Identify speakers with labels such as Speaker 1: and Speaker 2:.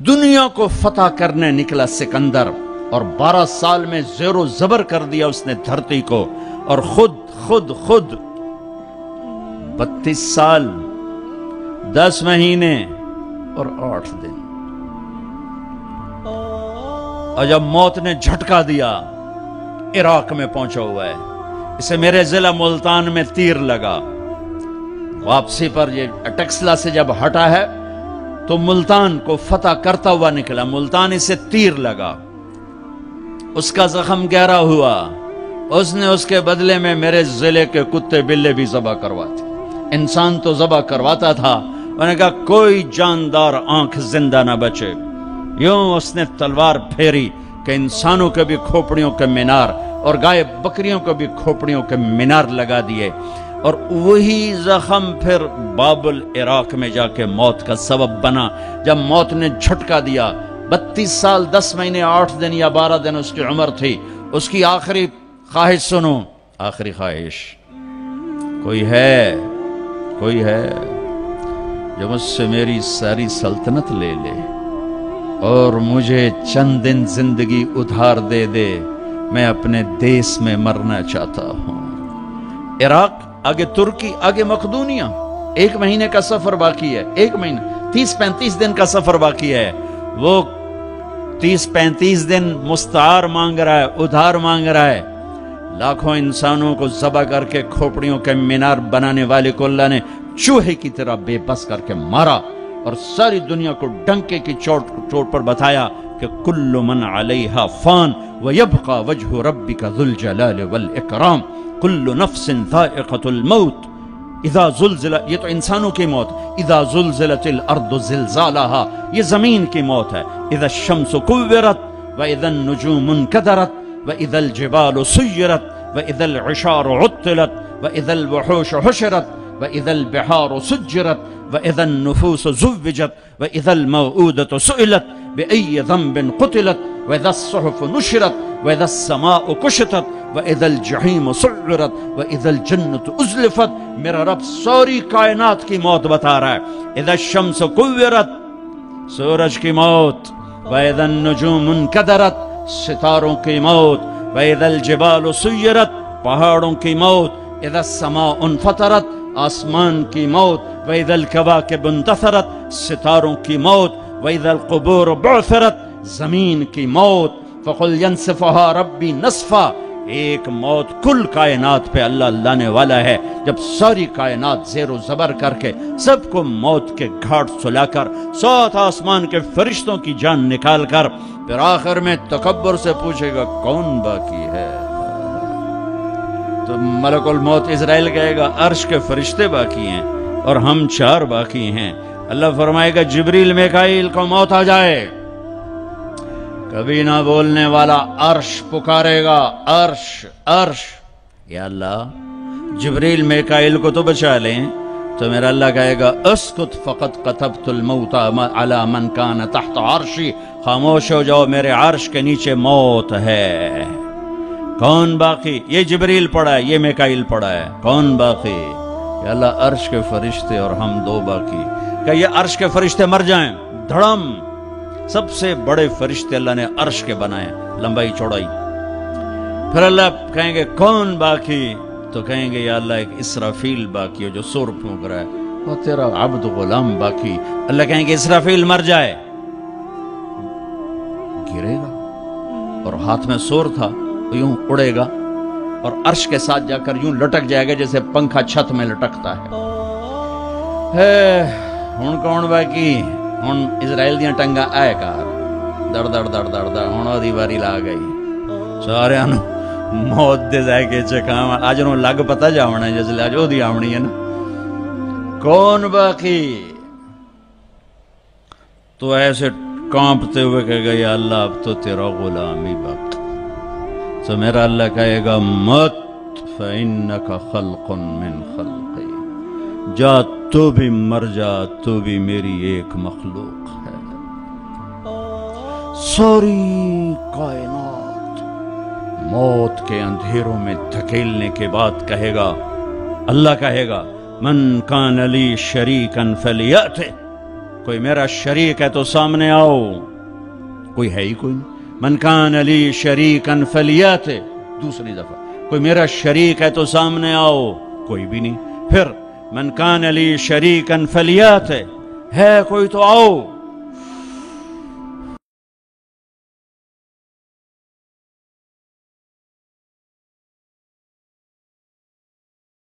Speaker 1: دنیا کو فتح کرنے نکلا سکندر، اور 12 سال میں زیر و زبر کر دیا اس نے دھرتی کو، اور خود 32 سال 10 مہینے اور 8 دن، اور جب موت نے جھٹکا دیا عراق میں پہنچا ہوا ہے، اسے میرے ضلع ملتان میں تیر لگا، واپسی پر یہ اٹکسلا سے جب ہٹا ہے تو ملتان کو فتح کرتا ہوا نکلا، ملتان اسے تیر لگا، اس کا زخم گہرا ہوا، اس نے اس کے بدلے میں میرے ضلع کے کتے بلے بھی ذبح کرواتے، انسان تو ذبح کرواتا تھا، انہوں نے کہا کوئی جاندار آنکھ زندہ نہ بچے، یوں اس نے تلوار پھیری کہ انسانوں کے بھی کھوپڑیوں کے مینار اور گائے بکریوں کو بھی کھوپڑیوں کے مینار لگا دیے، اور وہی زخم پھر بابل عراق میں جا کے موت کا سبب بنا، جب موت نے جھٹکا دیا۔ 32 سال 10 مہینے 8 دن یا 12 دن اس کی عمر تھی، اس کی آخری خواہش سنو، آخری خواہش، کوئی ہے جو مجھ سے میری ساری سلطنت لے لے اور مجھے چند دن زندگی ادھار دے دے، میں اپنے دیس میں مرنا چاہتا ہوں۔ عراق، آگے ترکی، آگے مقدونیہ، 1 مہینے کا سفر باقی ہے، 1 مہینہ 30-35 دن کا سفر باقی ہے، وہ 30-35 دن مستعار مانگ رہا ہے، ادھار مانگ رہا ہے، لاکھوں انسانوں کو ذبح کر کے کھوپڑیوں کے مینار بنانے والے کو اللہ نے چوہے کی طرح بے بس کر کے مارا، اور ساری دنیا کو ڈنکے کی چوٹ پر بتایا کہ کل من علیہا فان ویبقى وجہ ربک ذو الجلال والاکرام، کل نفس ذائقۃ الموت اذا زلزل، یہ تو انسانوں کی موت، اذا زلزلت الارض زلزالہا، یہ زمین کی موت ہے، اذا الشمس کورت واذا النجوم انکدرت واذا الجبال سیرت واذا العشار عطلت واذا الوحوش حشرت واذا البحار سجرت واذا النفوس زوجت واذا الموءودة سئلت بأي ذنب قتلت واذا الصحف نشرت واذا السماء كشطت واذا الجحیم سعرت واذا الجنة ازلفت۔ میرا رب ساری کائنات کی موت بتا رہا ہے، اذا الشمس کورت، سورج کی موت، واذا النجوم انکدرت، ستاروں کی موت، واذا الجبال سیرت، پہاڑوں کی موت، اذا السماء انفطرت، آسمان کی موت، وَإِذَا الْكَوَاكِبُ انتثرت، ستاروں کی موت، وَإِذَا الْقُبُورُ بُعْثِرَتْ، زمین کی موت، فَقُلْ يَنْسِفُهَا رَبِّي نَصْفًا، ایک موت کل کائنات پہ اللہ لانے والا ہے، جب ساری کائنات زیر و زبر کر کے سب کو موت کے گھاٹ سلا کر 7 آسمان کے فرشتوں کی جان نکال کر پھر آخر میں تکبر سے پوچھے گا کون باقی ہے، تو ملک الموت اسرائیل کہے گا عرش کے فرشتے باقی ہیں اور ہم 4 باقی ہیں۔ اللہ فرمائے گا جبریل میکائیل کو موت آ جائے، کبھی نہ بولنے والا عرش پکارے گا، عرش عرش، یا اللہ جبریل میکائیل کو تو بچا لیں، تو میرا اللہ کہے گا اسکت فقط کتبت الموت علی من کان تحت عرشی، خاموش ہو جاؤ میرے عرش کے نیچے موت ہے۔ کون باقی؟ یہ جبریل پڑا ہے، یہ میکائیل پڑا ہے، کون باقی؟ یا اللہ عرش کے فرشتے اور ہم 2 باقی۔ کہ یہ عرش کے فرشتے مر جائیں، دھڑم، سب سے بڑے فرشتے اللہ نے عرش کے بنائے، لمبائی چوڑائی۔ پھر اللہ کہیں گے کون باقی؟ تو کہیں گے یا اللہ ایک اسرافیل باقی ہے جو سور پھونک رہا ہے، اور تیرا عبد غلام باقی۔ اللہ کہیں گے اسرافیل مر جائے، گرے گا اور ہاتھ میں سور تھا، یوں اڑے گا اور عرش کے ساتھ جا کر یوں لٹک جائے گا جیسے پنکھا چھت میں لٹکتا ہے۔ ہن کون باقی؟ ہن اسرائیل دیاں ٹنگا آئے کار دڑ دڑ دڑ دڑ دڑ، ہن دی واری لا گئی، سارے موت دے ذائقے چکھاں، اج نوں لگ پتہ جاونا جس لے اج اودی آونی ہے نا، کون باقی؟ تو ایسے کانپتے ہوئے کہے گا یا اللہ اب تو تیرا غلام ہی باقی۔ تو میرا اللہ کہے گا مت فَإِنَّكَ خَلْقٌ مِّن خَلْقِي، جا تو بھی مر جا، تو بھی میری ایک مخلوق ہے۔ ساری کائنات موت کے اندھیروں میں دھکیلنے کے بعد کہے گا، اللہ کہے گا من کان لی شریکا فلیأتہ، کوئی میرا شریک ہے تو سامنے آؤ. کوئی ہے ہی کوئی نہیں. من کان لی شریکا فلیات. دوسری دفعہ کوئی میرا شریک ہے تو سامنے آؤ. کوئی بھی نہیں. پھر من کان لی شریکا فلیات. ہے کوئی تو آؤ.